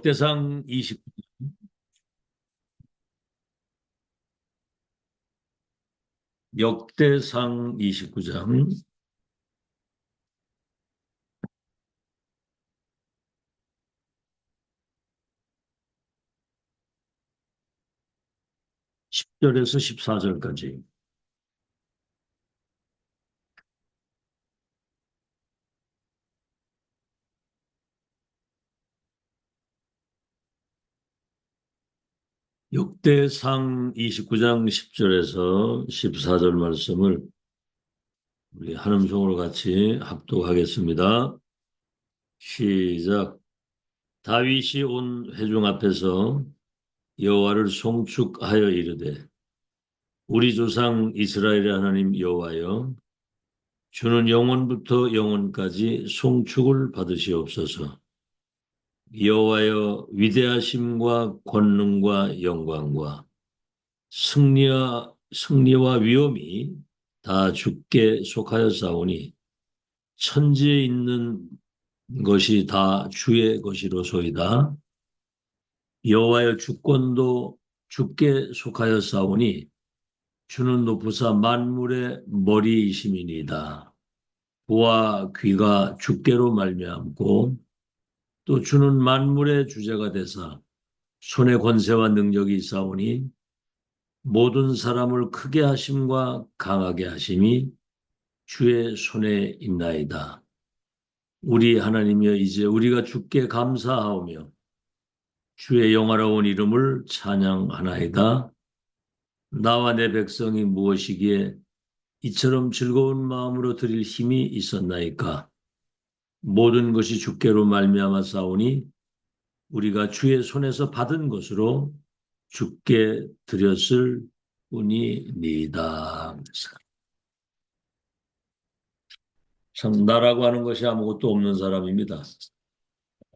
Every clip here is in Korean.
역대상 20, 역대상 29장 10절에서 14절까지. 역대상 29장 10절에서 14절 말씀을 우리 한음성으로 같이 합독하겠습니다. 시작. 다윗이 온 회중 앞에서 여호와를 송축하여 이르되, 우리 조상 이스라엘의 하나님 여호와여, 주는 영원부터 영원까지 송축을 받으시옵소서. 여호와여, 위대하심과 권능과 영광과 승리와 위엄이 다 주께 속하였사오니 천지에 있는 것이 다 주의 것이로소이다. 여호와여, 주권도 주께 속하였사오니 주는 높으사 만물의 머리이심이니이다. 보와 귀가 주께로 말미암고 또 주는 만물의 주제가 되사 손의 권세와 능력이 있사오니 모든 사람을 크게 하심과 강하게 하심이 주의 손에 있나이다. 우리 하나님이여, 이제 우리가 주께 감사하오며 주의 영화로운 이름을 찬양하나이다. 나와 내 백성이 무엇이기에 이처럼 즐거운 마음으로 드릴 힘이 있었나이까. 모든 것이 주께로 말미암아 싸우니 우리가 주의 손에서 받은 것으로 주께 드렸을 뿐이니이다. 참, 나라고 하는 것이 아무것도 없는 사람입니다.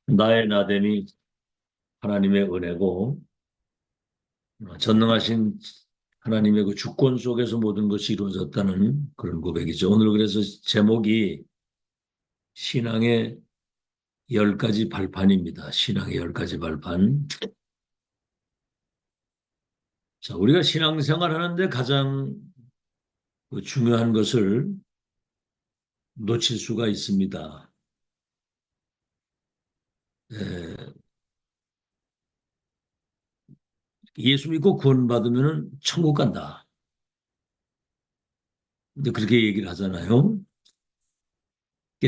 나의 나됨이 하나님의 은혜고, 전능하신 하나님의 그 주권 속에서 모든 것이 이루어졌다는 그런 고백이죠. 오늘 그래서 제목이 신앙의 10가지 발판입니다. 신앙의 10가지 발판. 자, 우리가 신앙생활 하는데 가장 중요한 것을 놓칠 수가 있습니다. 예수 믿고 구원받으면 천국 간다. 근데 그렇게 얘기를 하잖아요.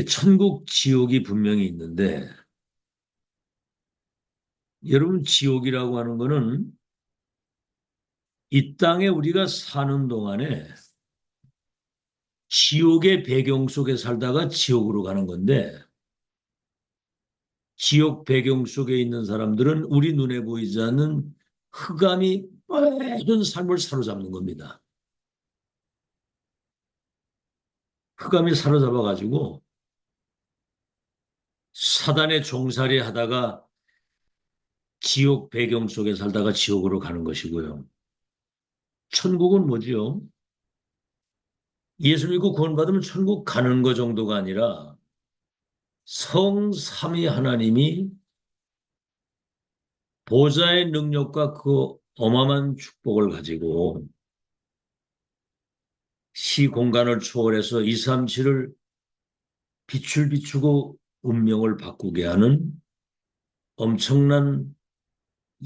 천국, 지옥이 분명히 있는데, 여러분, 지옥이라고 하는 거는 이 땅에 우리가 사는 동안에 지옥의 배경 속에 살다가 지옥으로 가는 건데, 지옥 배경 속에 있는 사람들은 우리 눈에 보이지 않는 흑암이 모든 삶을 사로잡는 겁니다. 흑암이 사로잡아가지고 사단의 종살이 하다가 지옥 배경 속에 살다가 지옥으로 가는 것이고요. 천국은 뭐지요? 예수 믿고 구원받으면 천국 가는 것 정도가 아니라 성삼위 하나님이 보좌의 능력과 그 어마어마한 축복을 가지고 시 공간을 초월해서 237을 빛을 비추고 운명을 바꾸게 하는 엄청난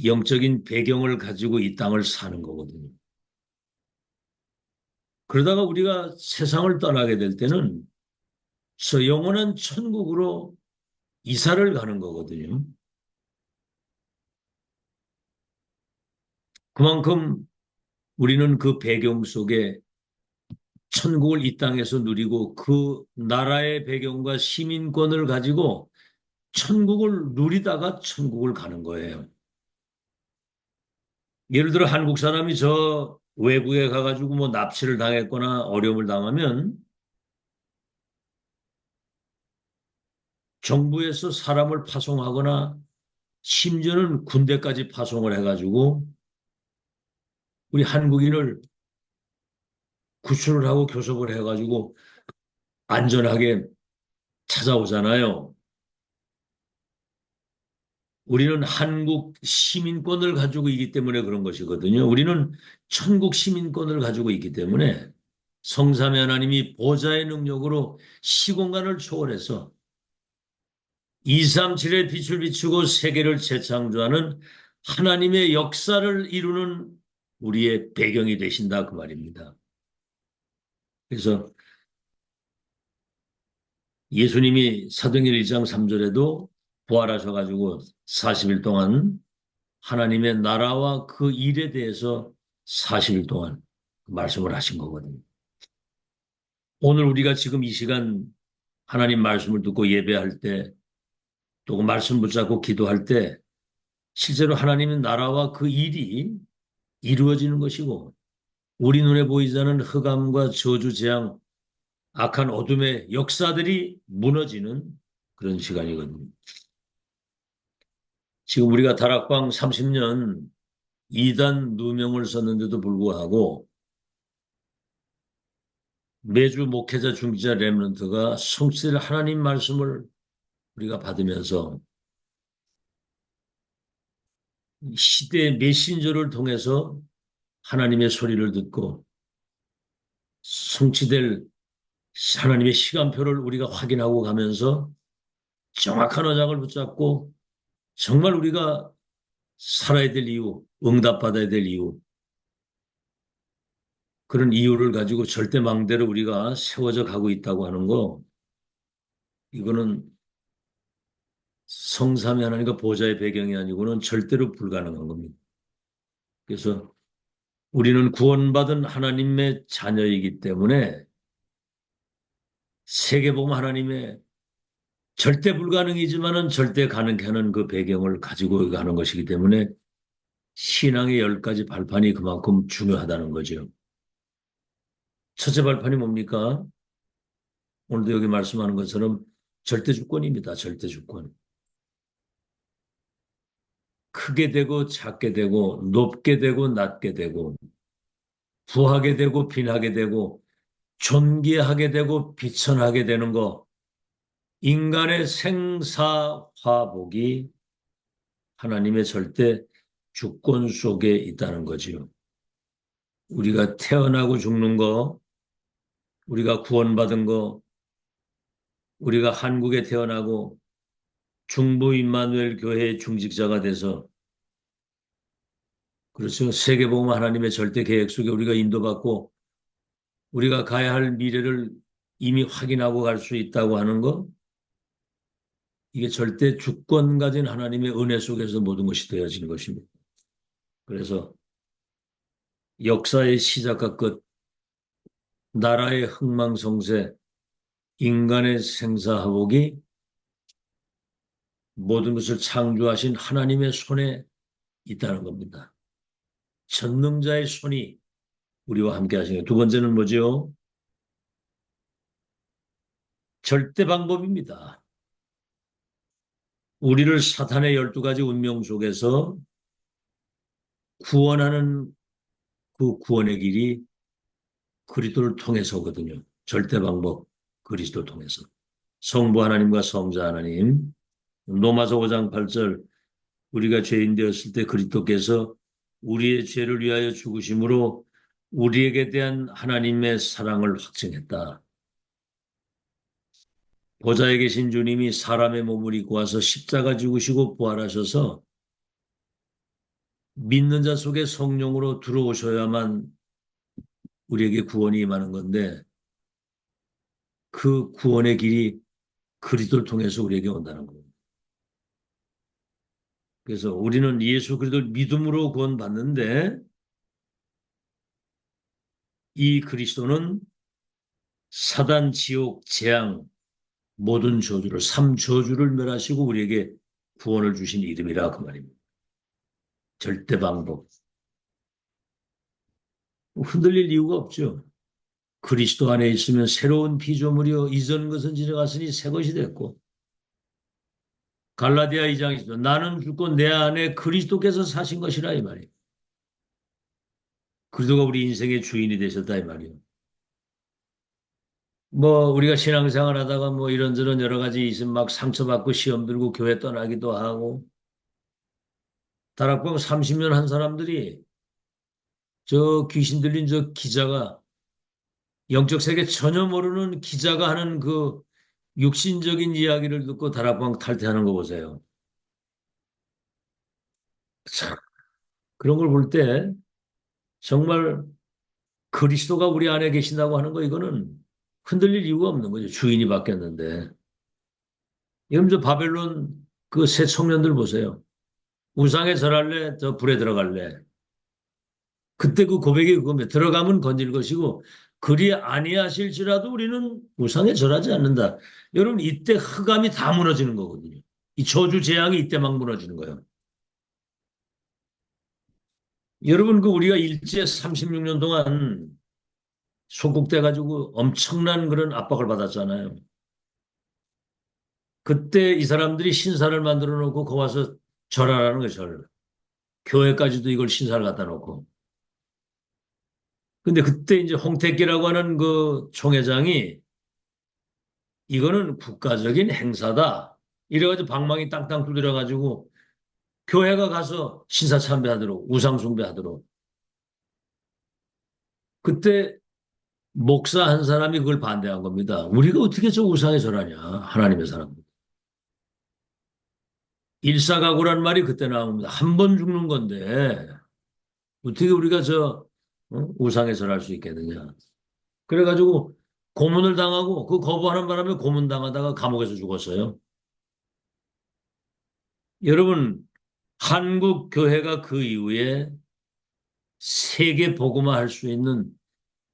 영적인 배경을 가지고 이 땅을 사는 거거든요. 그러다가 우리가 세상을 떠나게 될 때는 저 영원한 천국으로 이사를 가는 거거든요. 그만큼 우리는 그 배경 속에 천국을 이 땅에서 누리고 그 나라의 배경과 시민권을 가지고 천국을 누리다가 천국을 가는 거예요. 예를 들어 한국 사람이 저 외국에 가가지고 뭐 납치를 당했거나 어려움을 당하면 정부에서 사람을 파송하거나 심지어는 군대까지 파송을 해가지고 우리 한국인을 구출을 하고 교섭을 해가지고 안전하게 찾아오잖아요. 우리는 한국 시민권을 가지고 있기 때문에 그런 것이거든요. 우리는 천국 시민권을 가지고 있기 때문에 성삼위 하나님이 보좌의 능력으로 시공간을 초월해서 237의 빛을 비추고 세계를 재창조하는 하나님의 역사를 이루는 우리의 배경이 되신다 그 말입니다. 그래서 예수님이 사도행전 1장 3절에도 부활하셔가지고 40일 동안 하나님의 나라와 그 일에 대해서 40일 동안 말씀을 하신 거거든요. 오늘 우리가 지금 이 시간 하나님 말씀을 듣고 예배할 때 또 그 말씀 붙잡고 기도할 때 실제로 하나님의 나라와 그 일이 이루어지는 것이고 우리 눈에 보이지 않는 흑암과 저주, 재앙, 악한 어둠의 역사들이 무너지는 그런 시간이거든요. 지금 우리가 다락방 30년 이단 누명을 썼는데도 불구하고 매주 목회자, 중지자, 렘넌트가 성실히 하나님 말씀을 우리가 받으면서 시대의 메신저를 통해서 하나님의 소리를 듣고 성취될 하나님의 시간표를 우리가 확인하고 가면서 정확한 언약을 붙잡고 정말 우리가 살아야 될 이유, 응답받아야 될 이유, 그런 이유를 가지고 절대 망대로 우리가 세워져 가고 있다고 하는 거, 이거는 성삼위 하나님과 보좌의 배경이 아니고는 절대로 불가능한 겁니다. 그래서 우리는 구원받은 하나님의 자녀이기 때문에 세계복음 하나님의 절대 불가능이지만은 절대 가능케 하는 그 배경을 가지고 가는 것이기 때문에 신앙의 10가지 발판이 그만큼 중요하다는 거죠. 첫째 발판이 뭡니까? 오늘도 여기 말씀하는 것처럼 절대 주권입니다. 절대 주권. 크게 되고 작게 되고 높게 되고 낮게 되고 부하게 되고 빈하게 되고 존귀하게 되고 비천하게 되는 거, 인간의 생사화복이 하나님의 절대 주권 속에 있다는 거지요. 우리가 태어나고 죽는 거, 우리가 구원받은 거, 우리가 한국에 태어나고 중부 임마누엘 교회의 중직자가 돼서 그렇죠. 세계복음 하나님의 절대 계획 속에 우리가 인도받고 우리가 가야 할 미래를 이미 확인하고 갈 수 있다고 하는 거, 이게 절대 주권 가진 하나님의 은혜 속에서 모든 것이 되어지는 것입니다. 그래서 역사의 시작과 끝, 나라의 흥망성쇠, 인간의 생사화복이 모든 것을 창조하신 하나님의 손에 있다는 겁니다. 전능자의 손이 우리와 함께 하시는. 두 번째는 뭐죠? 절대 방법입니다. 우리를 사탄의 12가지 운명 속에서 구원하는 그 구원의 길이 그리스도를 통해서거든요. 절대 방법, 그리스도를 통해서. 성부 하나님과 성자 하나님, 로마서 5장 8절, 우리가 죄인 되었을 때 그리스도께서 우리의 죄를 위하여 죽으심으로 우리에게 대한 하나님의 사랑을 확증했다. 보좌에 계신 주님이 사람의 몸을 입고 와서 십자가 죽으시고 부활하셔서 믿는 자 속에 성령으로 들어오셔야만 우리에게 구원이 임하는 건데 그 구원의 길이 그리스도를 통해서 우리에게 온다는 겁니다. 그래서 우리는 예수 그리스도를 믿음으로 구원받는데 이 그리스도는 사단, 지옥, 재앙, 모든 저주를, 3저주를 멸하시고 우리에게 구원을 주신 이름이라 그 말입니다. 절대 방법. 흔들릴 이유가 없죠. 그리스도 안에 있으면 새로운 피조물이요 이전 것은 지나갔으니 새 것이 됐고 갈라디아 2장에서 나는 죽고 내 안에 그리스도께서 사신 것이라 이 말이에요. 그리스도가 우리 인생의 주인이 되셨다 이 말이에요. 뭐 우리가 신앙생활 하다가 뭐 이런저런 여러 가지 있으면 막 상처받고 시험 들고 교회 떠나기도 하고 다락방 30년 한 사람들이 저 귀신 들린 저 기자가 영적 세계 전혀 모르는 기자가 하는 그 육신적인 이야기를 듣고 다락방 탈퇴하는 거 보세요. 참, 그런 걸 볼 때 정말 그리스도가 우리 안에 계신다고 하는 거 이거는 흔들릴 이유가 없는 거죠. 주인이 바뀌었는데. 여러분 저 바벨론 그 새 청년들 보세요. 우상에 절할래? 저 불에 들어갈래? 그때 그 고백이 그겁니다. 들어가면 건질 것이고 그리 아니하실지라도 우리는 우상에 절하지 않는다. 여러분 이때 흑암이 다 무너지는 거거든요. 이 저주 재앙이 이때 막 무너지는 거예요. 여러분 그 우리가 일제 36년 동안 소국돼 가지고 엄청난 그런 압박을 받았잖아요. 그때 이 사람들이 신사를 만들어 놓고 거 와서 절하라는 거예요, 절. 교회까지도 이걸 신사를 갖다 놓고. 근데 그때 이제 홍택기라고 하는 그 총회장이 이거는 국가적인 행사다. 이래가지고 방망이 땅땅 두드려가지고 교회가 가서 신사 참배하도록 우상 숭배하도록. 그때 목사 한 사람이 그걸 반대한 겁니다. 우리가 어떻게 저 우상에 절하냐. 하나님의 사람. 일사각오란 말이 그때 나옵니다. 한 번 죽는 건데 어떻게 우리가 저 우상에 절할 수 있겠느냐. 그래가지고 고문을 당하고 그 거부하는 바람에 고문당하다가 감옥에서 죽었어요. 여러분, 한국 교회가 그 이후에 세계 복음화할 수 있는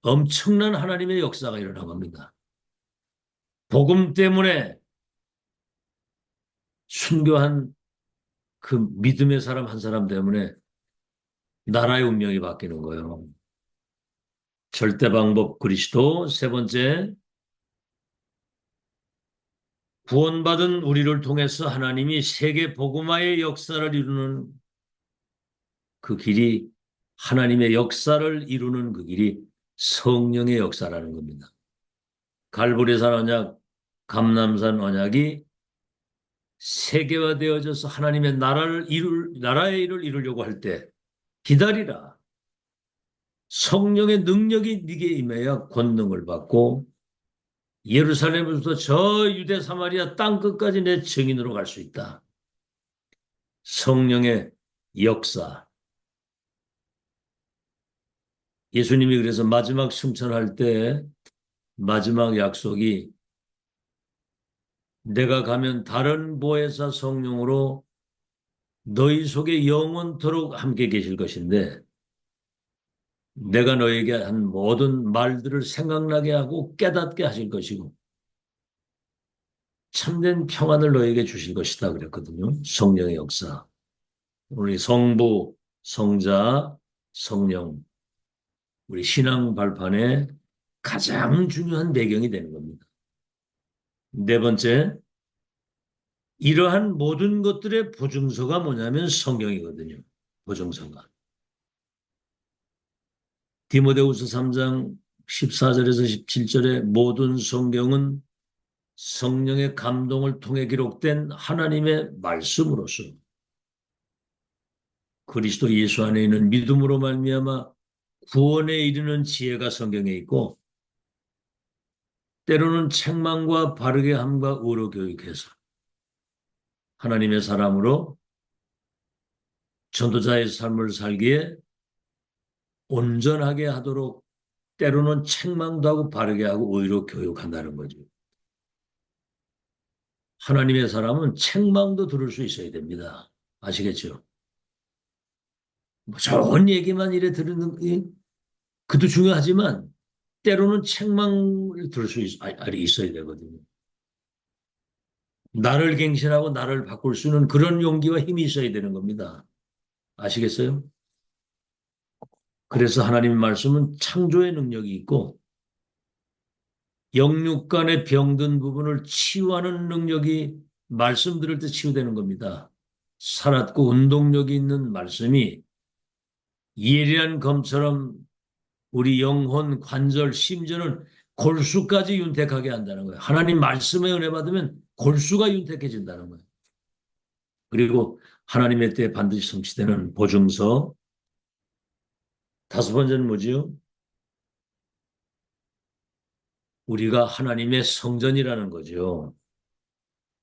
엄청난 하나님의 역사가 일어난 겁니다. 복음 때문에 순교한 그 믿음의 사람 한 사람 때문에 나라의 운명이 바뀌는 거예요. 절대 방법 그리스도. 세 번째, 구원받은 우리를 통해서 하나님이 세계 복음화의 역사를 이루는 그 길이 하나님의 역사를 이루는 그 길이 성령의 역사라는 겁니다. 갈보리산 언약, 감람산 언약이 세계화되어져서 하나님의 나라의 일을 이루려고 할 때 기다리라. 성령의 능력이 네게 임해야 권능을 받고 예루살렘에서부터 저 유대 사마리아 땅 끝까지 내 증인으로 갈 수 있다. 성령의 역사. 예수님이 그래서 마지막 승천할 때 마지막 약속이 내가 가면 다른 보혜사 성령으로 너희 속에 영원토록 함께 계실 것인데 내가 너에게 한 모든 말들을 생각나게 하고 깨닫게 하실 것이고 참된 평안을 너에게 주실 것이다 그랬거든요. 성령의 역사. 우리 성부, 성자, 성령 우리 신앙 발판의 가장 중요한 배경이 되는 겁니다. 네 번째, 이러한 모든 것들의 보증서가 뭐냐면 성경이거든요. 보증서가. 디모데후서 3장 14절에서 17절에 모든 성경은 성령의 감동을 통해 기록된 하나님의 말씀으로서 그리스도 예수 안에 있는 믿음으로 말미암아 구원에 이르는 지혜가 성경에 있고 때로는 책망과 바르게 함과 의로 교육해서 하나님의 사람으로 전도자의 삶을 살기에 온전하게 하도록 때로는 책망도 하고 바르게 하고 의로 교육한다는 거죠. 하나님의 사람은 책망도 들을 수 있어야 됩니다. 아시겠죠? 뭐 좋은 얘기만 이래 들으는 그도 중요하지만 때로는 책망을 들을 수 있어야 되거든요. 나를 갱신하고 나를 바꿀 수 있는 그런 용기와 힘이 있어야 되는 겁니다. 아시겠어요? 그래서 하나님의 말씀은 창조의 능력이 있고 영육 간의 병든 부분을 치유하는 능력이 말씀 들을 때 치유되는 겁니다. 살았고 운동력이 있는 말씀이 예리한 검처럼 우리 영혼, 관절, 심전을 골수까지 윤택하게 한다는 거예요. 하나님 말씀에 은혜 받으면 골수가 윤택해진다는 거예요. 그리고 하나님의 때에 반드시 성취되는 보증서. 다섯 번째는 뭐지요? 우리가 하나님의 성전이라는 거죠.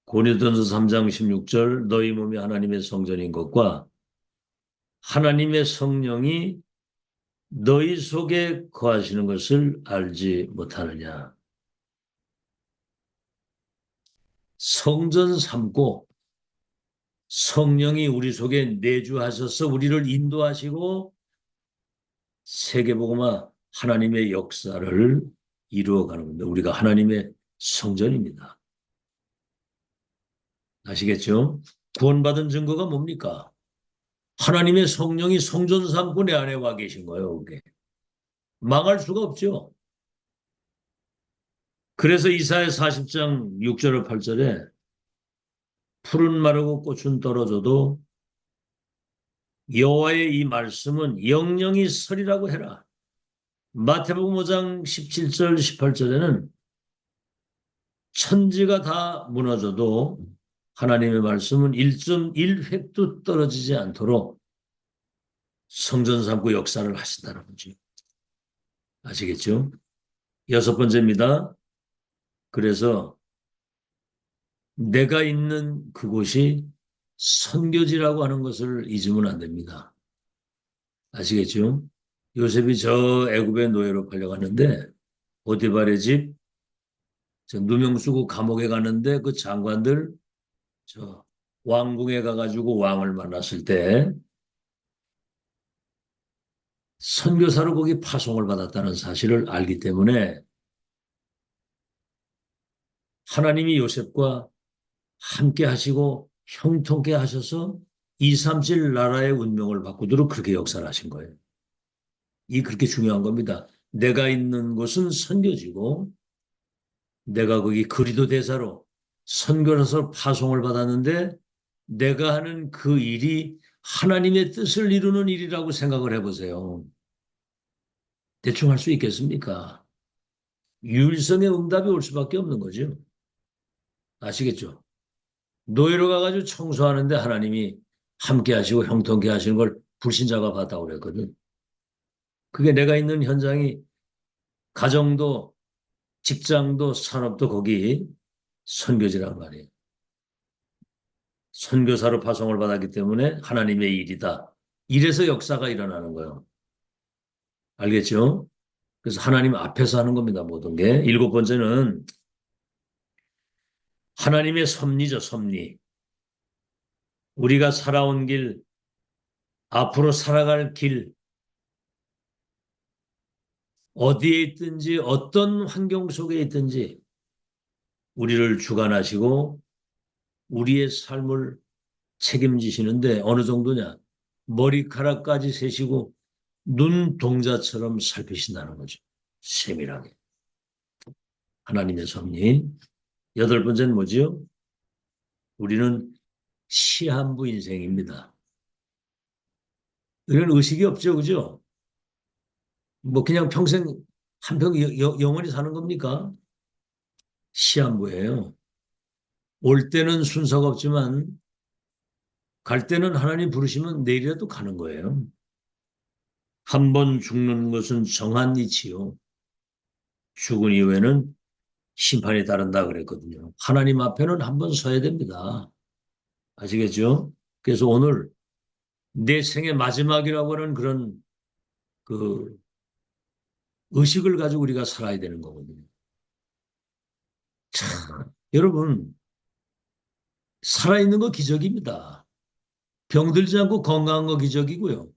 고린도전서 3장 16절 너희 몸이 하나님의 성전인 것과 하나님의 성령이 너희 속에 거하시는 것을 알지 못하느냐. 성전 삼고 성령이 우리 속에 내주하셔서 우리를 인도하시고 세계복음화 하나님의 역사를 이루어가는 겁니다. 우리가 하나님의 성전입니다. 아시겠죠? 구원받은 증거가 뭡니까? 하나님의 성령이 성전 삼고 내 안에 와 계신 거예요. 그게. 망할 수가 없죠. 그래서 이사야 40장 6절 8절에 풀은 마르고 꽃은 떨어져도 여호와의 이 말씀은 영영이 서리라고 해라. 마태복음 5장 17절 18절에는 천지가 다 무너져도 하나님의 말씀은 1.1획도 떨어지지 않도록 성전 삼고 역사를 하신다는 거죠. 아시겠죠? 여섯 번째입니다. 그래서 내가 있는 그곳이 선교지라고 하는 것을 잊으면 안 됩니다. 아시겠죠? 요셉이 저 애굽의 노예로 팔려갔는데 보디발의 집, 저 누명 쓰고 감옥에 가는데 그 장관들 저 왕궁에 가가지고 왕을 만났을 때 선교사로 거기 파송을 받았다는 사실을 알기 때문에 하나님이 요셉과 함께 하시고 형통케 하셔서 237 나라의 운명을 바꾸도록 그렇게 역사를 하신 거예요. 이 그렇게 중요한 겁니다. 내가 있는 곳은 선교지고 내가 거기 그리도 대사로 선교사로 파송을 받았는데 내가 하는 그 일이 하나님의 뜻을 이루는 일이라고 생각을 해보세요. 대충 할 수 있겠습니까? 유일성의 응답이 올 수밖에 없는 거죠. 아시겠죠? 노예로 가가지고 청소하는데 하나님이 함께 하시고 형통케 하시는 걸 불신자가 봤다고 그랬거든. 그게 내가 있는 현장이 가정도 직장도 산업도 거기 선교지란 말이에요. 선교사로 파송을 받았기 때문에 하나님의 일이다. 이래서 역사가 일어나는 거예요. 알겠죠? 그래서 하나님 앞에서 하는 겁니다. 모든 게. 일곱 번째는 하나님의 섭리죠. 섭리. 우리가 살아온 길, 앞으로 살아갈 길, 어디에 있든지 어떤 환경 속에 있든지 우리를 주관하시고 우리의 삶을 책임지시는데 어느 정도냐? 머리카락까지 세시고 눈동자처럼 살피신다는 거죠. 세밀하게. 하나님의 섭리. 여덟 번째는 뭐지요? 우리는 시한부 인생입니다. 이런 의식이 없죠, 그죠? 뭐 그냥 평생 한평 영원히 사는 겁니까? 시한부예요. 올 때는 순서가 없지만 갈 때는 하나님 부르시면 내일이라도 가는 거예요. 한 번 죽는 것은 정한 이치요. 죽은 이후에는 심판이 따른다 그랬거든요. 하나님 앞에는 한 번 서야 됩니다. 아시겠죠? 그래서 오늘 내 생의 마지막이라고 하는 그런 그 의식을 가지고 우리가 살아야 되는 거거든요. 참, 여러분, 살아있는 거 기적입니다. 병들지 않고 건강한 거 기적이고요.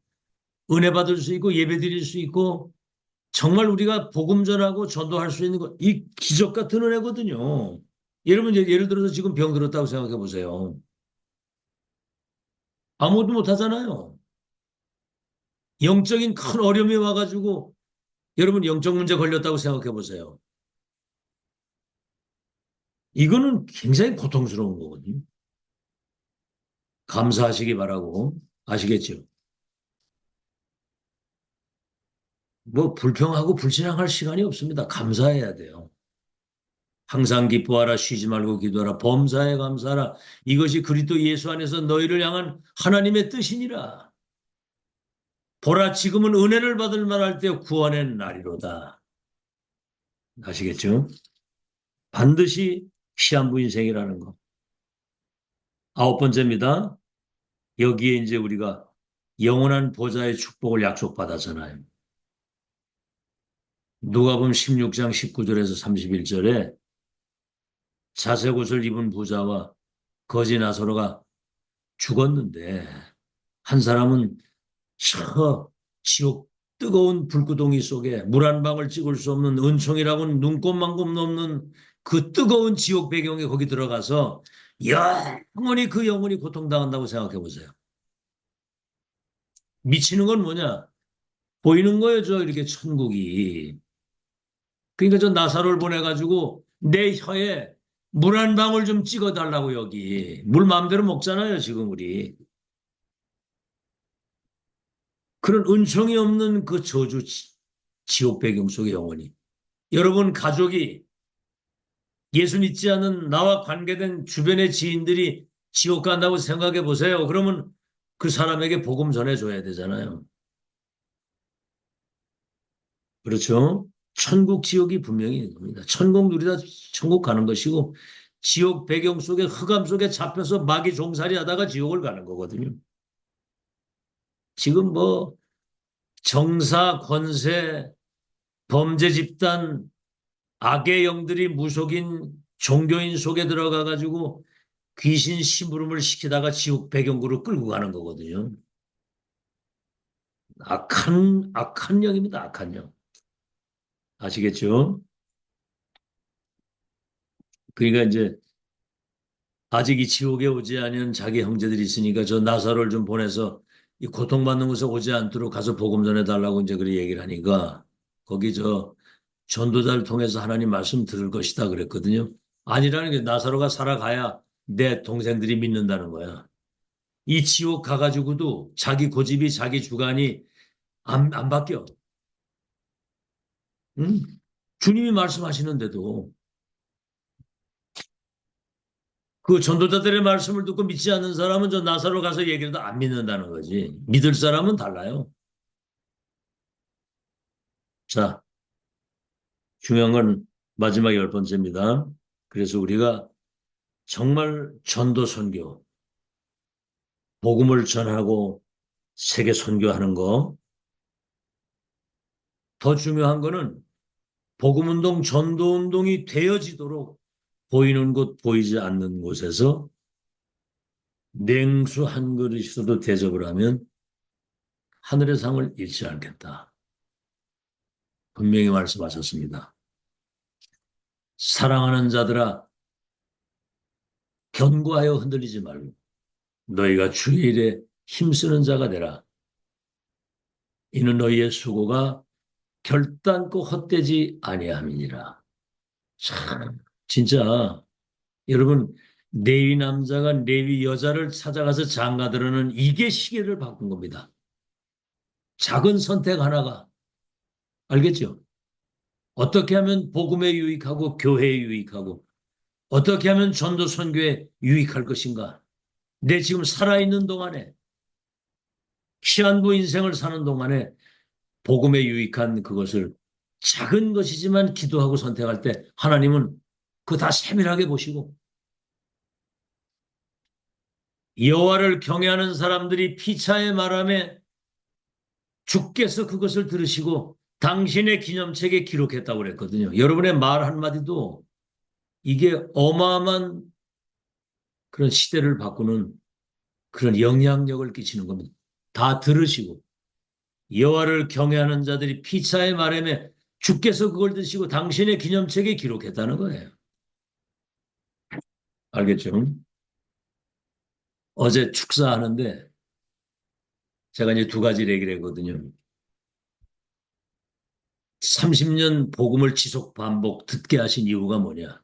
은혜 받을 수 있고 예배 드릴 수 있고 정말 우리가 복음 전하고 전도할 수 있는 거, 이 기적 같은 은혜거든요. 여러분, 예를 들어서 지금 병들었다고 생각해 보세요. 아무것도 못 하잖아요. 영적인 큰 어려움이 와가지고 여러분 영적 문제 걸렸다고 생각해 보세요. 이거는 굉장히 고통스러운 거거든요. 감사하시기 바라고. 아시겠죠? 뭐 불평하고 불신앙할 시간이 없습니다. 감사해야 돼요. 항상 기뻐하라, 쉬지 말고 기도하라, 범사에 감사하라. 이것이 그리스도 예수 안에서 너희를 향한 하나님의 뜻이니라. 보라, 지금은 은혜를 받을 만할 때 구원의 날이로다. 아시겠죠? 반드시 시한부 인생이라는 거. 아홉 번째입니다. 여기에 이제 우리가 영원한 보좌의 축복을 약속받았잖아요. 누가복음 16장 19절에서 31절에 자색 옷을 입은 부자와 거지 나사로가 죽었는데 한 사람은 저 지옥 뜨거운 불구덩이 속에 물 한 방울 찍을 수 없는 은총이라고는 눈꼽만큼 넘는 그 뜨거운 지옥 배경에 거기 들어가서 영원히 그 영혼이 고통당한다고 생각해 보세요. 미치는 건 뭐냐? 보이는 거예요, 저 이렇게 천국이. 그러니까 저 나사로를 보내가지고 내 혀에 물 한 방울 좀 찍어달라고 여기. 물 마음대로 먹잖아요, 지금 우리. 그런 은총이 없는 그 저주 지옥 배경 속의 영혼이. 여러분 가족이 예수 믿지 않는 나와 관계된 주변의 지인들이 지옥 간다고 생각해 보세요. 그러면 그 사람에게 복음 전해줘야 되잖아요. 그렇죠? 천국, 지옥이 분명히 있는 겁니다. 천국 누리다 천국 가는 것이고 지옥 배경 속에 흑암 속에 잡혀서 마귀 종살이 하다가 지옥을 가는 거거든요. 지금 뭐 정사, 권세, 범죄 집단, 악의 영들이 무속인 종교인 속에 들어가 가지고 귀신 심부름을 시키다가 지옥 배경으로 끌고 가는 거거든요. 악한 영입니다. 악한 영. 아시겠죠? 그러니까 이제 아직 이 지옥에 오지 않은 자기 형제들이 있으니까 저 나사로를 좀 보내서 이 고통받는 곳에 오지 않도록 가서 복음 전해달라고 이제 그렇게 얘기를 하니까 거기 저 전도자를 통해서 하나님 말씀 들을 것이다 그랬거든요. 아니라는 게 나사로가 살아가야 내 동생들이 믿는다는 거야. 이 지옥 가가지고도 자기 고집이 자기 주관이 안 바뀌어. 응? 주님이 말씀하시는데도 그 전도자들의 말씀을 듣고 믿지 않는 사람은 저 나사로 가서 얘기를 해도 안 믿는다는 거지. 믿을 사람은 달라요. 자, 중요한 건 마지막 열 번째입니다. 그래서 우리가 정말 전도 선교, 복음을 전하고 세계 선교하는 거, 더 중요한 거는 복음운동, 전도운동이 되어지도록 보이는 곳, 보이지 않는 곳에서 냉수 한 그릇이라도 대접을 하면 하늘의 상을 잃지 않겠다. 분명히 말씀하셨습니다. 사랑하는 자들아, 견고하여 흔들리지 말고 너희가 주의 일에 힘쓰는 자가 되라. 이는 너희의 수고가 결단코 헛되지 아니함이니라. 참, 진짜 여러분 레위 남자가 레위 여자를 찾아가서 장가들어는 이게 시계를 바꾼 겁니다. 작은 선택 하나가 알겠죠? 어떻게 하면 복음에 유익하고 교회에 유익하고 어떻게 하면 전도 선교에 유익할 것인가? 내 지금 살아있는 동안에 시한부 인생을 사는 동안에 복음에 유익한 그것을 작은 것이지만 기도하고 선택할 때 하나님은 그거 다 세밀하게 보시고 여호와를 경외하는 사람들이 피차의 말함에 주께서 그것을 들으시고 당신의 기념책에 기록했다고 그랬거든요. 여러분의 말 한마디도 이게 어마어마한 그런 시대를 바꾸는 그런 영향력을 끼치는 겁니다. 다 들으시고 여호와를 경외하는 자들이 피차의 말함에 주께서 그걸 드시고 당신의 기념책에 기록했다는 거예요. 알겠죠? 어제 축사하는데 제가 이제 두 가지 얘기를 했거든요. 30년 복음을 지속 반복 듣게 하신 이유가 뭐냐?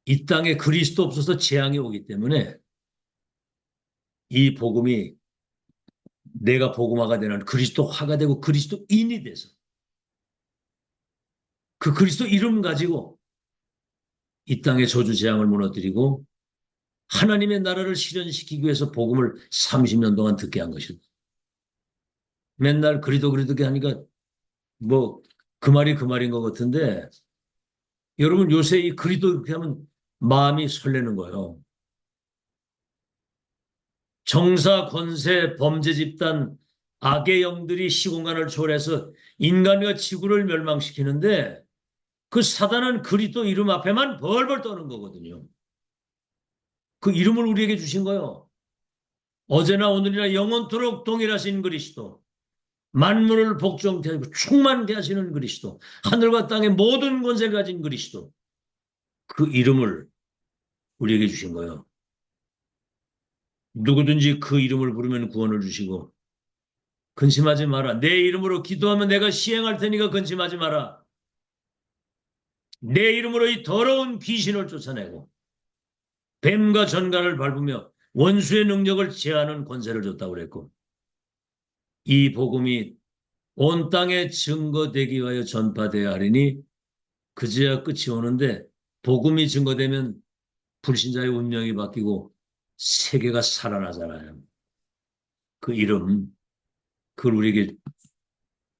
이 땅에 그리스도 없어서 재앙이 오기 때문에 이 복음이 내가 복음화가 되는 그리스도화가 되고 그리스도인이 돼서 그 그리스도 이름 가지고 이 땅의 저주 재앙을 무너뜨리고 하나님의 나라를 실현시키기 위해서 복음을 30년 동안 듣게 한 것이다. 맨날 그리도 하니까 뭐 그 말이 그 말인 것 같은데 여러분 요새 이 그리도 이렇게 하면 마음이 설레는 거예요. 정사, 권세, 범죄 집단, 악의 영들이 시공간을 초월해서 인간과 지구를 멸망시키는데 그 사단은 그리스도 이름 앞에만 벌벌 떠는 거거든요. 그 이름을 우리에게 주신 거예요. 어제나 오늘이나 영원토록 동일하신 그리스도. 만물을 복종케 하고 충만케 하시는 그리스도. 하늘과 땅의 모든 권세를 가진 그리스도. 그 이름을 우리에게 주신 거예요. 누구든지 그 이름을 부르면 구원을 주시고 근심하지 마라. 내 이름으로 기도하면 내가 시행할 테니까 근심하지 마라. 내 이름으로 이 더러운 귀신을 쫓아내고 뱀과 전갈을 밟으며 원수의 능력을 제하는 권세를 줬다고 그랬고 이 복음이 온 땅에 증거되기 위하여 전파되어야 하리니 그제야 끝이 오는데 복음이 증거되면 불신자의 운명이 바뀌고 세계가 살아나잖아요. 그 이름, 그걸 우리에게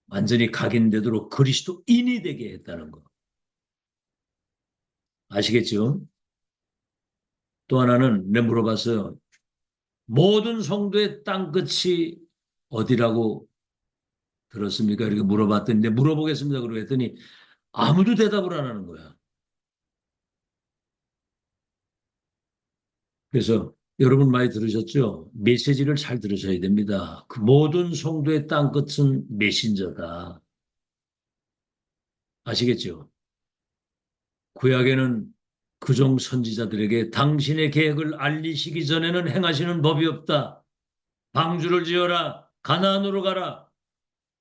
완전히 각인되도록 그리스도인이 되게 했다는 거. 아시겠죠? 또 하나는 내가 물어봤어요. 모든 성도의 땅끝이 어디라고 들었습니까? 이렇게 물어봤더니 내가 물어보겠습니다. 그러고 했더니 아무도 대답을 안 하는 거야. 그래서 여러분 많이 들으셨죠? 메시지를 잘 들으셔야 됩니다. 그 모든 성도의 땅끝은 메신저다. 아시겠죠? 구약에는 그종 선지자들에게 당신의 계획을 알리시기 전에는 행하시는 법이 없다. 방주를 지어라. 가나안으로 가라.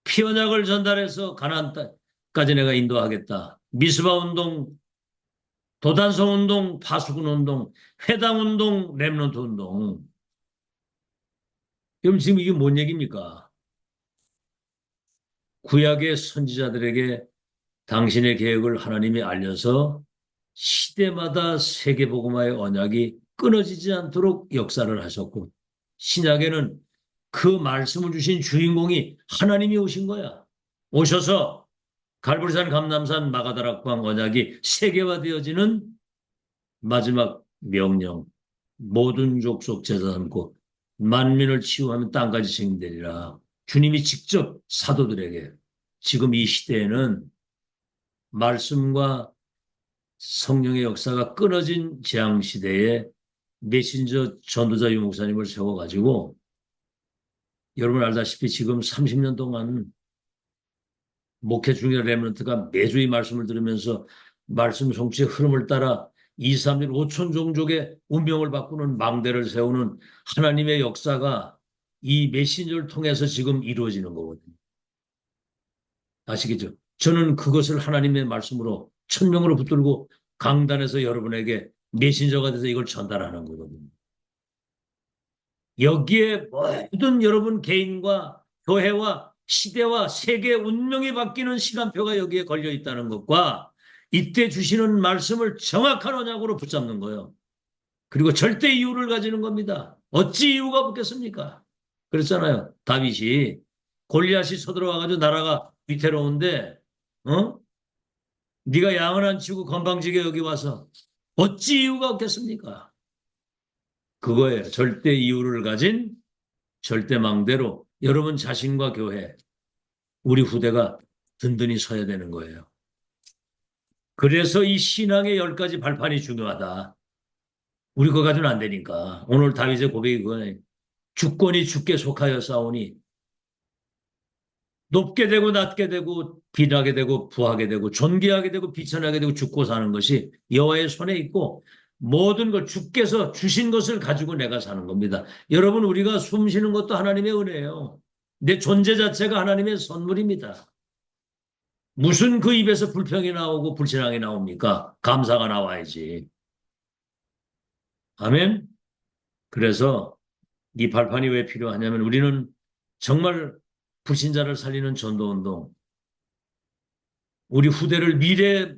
피언약을 전달해서 가나안 땅까지 내가 인도하겠다. 미스바 운동, 도단성 운동, 파수꾼 운동, 회당 운동, 렘넌트 운동. 그럼 지금 이게 뭔 얘기입니까? 구약의 선지자들에게 당신의 계획을 하나님이 알려서 시대마다 세계복음화의 언약이 끊어지지 않도록 역사를 하셨고 신약에는 그 말씀을 주신 주인공이 하나님이 오신 거야. 오셔서 갈보리산 감남산 마가다락방 언약이 세계화되어지는 마지막 명령 모든 족속 제사 삼고 만민을 치유하면 땅까지 증인되리라. 주님이 직접 사도들에게 지금 이 시대에는 말씀과 성령의 역사가 끊어진 재앙 시대에 메신저 전도자 유목사님을 세워가지고 여러분 알다시피 지금 30년 동안 목회 중의 렘넌트가 매주 이 말씀을 들으면서 말씀 성취의 흐름을 따라 2, 3일 5천 종족의 운명을 바꾸는 망대를 세우는 하나님의 역사가 이 메신저를 통해서 지금 이루어지는 거거든요. 아시겠죠? 저는 그것을 하나님의 말씀으로 천명으로 붙들고 강단에서 여러분에게 메신저가 돼서 이걸 전달하는 거거든요. 여기에 모든 여러분 개인과 교회와 시대와 세계 운명이 바뀌는 시간표가 여기에 걸려 있다는 것과 이때 주시는 말씀을 정확한 언약으로 붙잡는 거예요. 그리고 절대 이유를 가지는 겁니다. 어찌 이유가 붙겠습니까? 그랬잖아요. 다윗이 골리앗이 서들어와가지고 나라가 위태로운데 어? 네가 양을 안 치고 건방지게 여기 와서 어찌 이유가 없겠습니까? 그거예요. 절대 이유를 가진 절대망대로 여러분 자신과 교회, 우리 후대가 든든히 서야 되는 거예요. 그래서 이 신앙의 10가지 발판이 중요하다. 우리 거 가지고는 안 되니까. 오늘 다윗의 고백이 그거네. 주권이 주께 속하여 싸우니 높게 되고 낮게 되고 비나게 되고 부하게 되고 존귀하게 되고 비천하게 되고 죽고 사는 것이 여호와의 손에 있고 모든 것 주께서 주신 것을 가지고 내가 사는 겁니다. 여러분 우리가 숨 쉬는 것도 하나님의 은혜예요. 내 존재 자체가 하나님의 선물입니다. 무슨 그 입에서 불평이 나오고 불신앙이 나옵니까? 감사가 나와야지. 아멘. 그래서 이 발판이 왜 필요하냐면 우리는 정말 불신자를 살리는 전도운동 우리 후대를 미래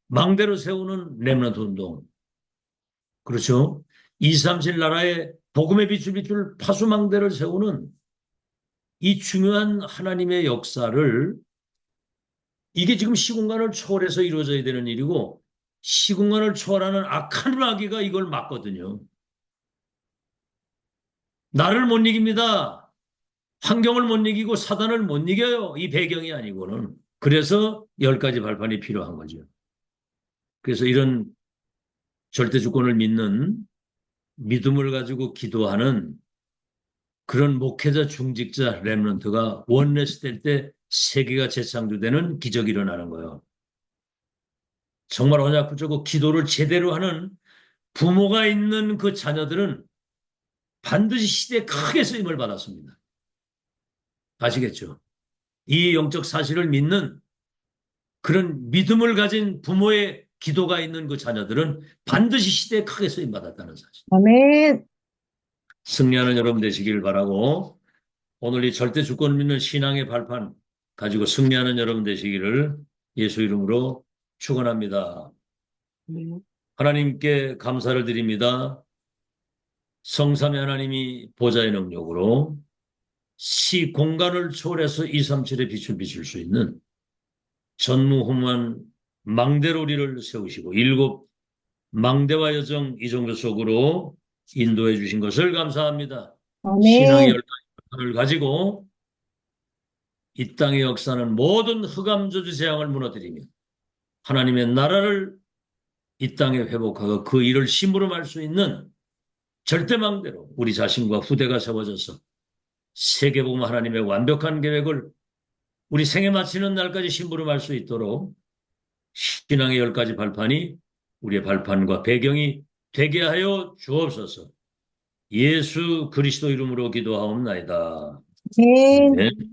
망대로 세우는 렘넌트 운동. 그렇죠? 237 나라의 복음의 빛을 비출 파수망대를 세우는 이 중요한 하나님의 역사를 이게 지금 시공간을 초월해서 이루어져야 되는 일이고 시공간을 초월하는 악한 마귀가 이걸 막거든요. 나를 못 이깁니다. 환경을 못 이기고 사단을 못 이겨요. 이 배경이 아니고는. 그래서 10가지 발판이 필요한 거죠. 그래서 이런 절대 주권을 믿는 믿음을 가지고 기도하는 그런 목회자 중직자 렘넌트가 원내스 될 때 세계가 재창조되는 기적이 일어나는 거예요. 정말 언약 붙잡고 기도를 제대로 하는 부모가 있는 그 자녀들은 반드시 시대에 크게 쓰임을 받았습니다. 아시겠죠? 이 영적 사실을 믿는 그런 믿음을 가진 부모의 기도가 있는 그 자녀들은 반드시 시대에 크게 쓰임 받았다는 사실. 아멘. 승리하는 여러분 되시길 바라고 오늘 이 절대 주권을 믿는 신앙의 발판 가지고 승리하는 여러분 되시기를 예수 이름으로 축원합니다. 하나님께 감사를 드립니다. 성삼위 하나님이 보좌의 능력으로 시 공간을 초월해서 237의 빛을 비출 수 있는 전무후무한 망대로리를 세우시고 7 망대와 여정 이 정도 속으로 인도해 주신 것을 감사합니다. 신앙의 아멘. 열정을 가지고 이 땅의 역사는 모든 흑암저주 재앙을 무너뜨리며 하나님의 나라를 이 땅에 회복하고 그 일을 심부름할 수 있는 절대망대로 우리 자신과 후대가 세워져서 세계복음 하나님의 완벽한 계획을 우리 생에 마치는 날까지 심부름할 수 있도록 신앙의 10가지 발판이 우리의 발판과 배경이 되게 하여 주옵소서. 예수 그리스도 이름으로 기도하옵나이다. 아멘. 아멘.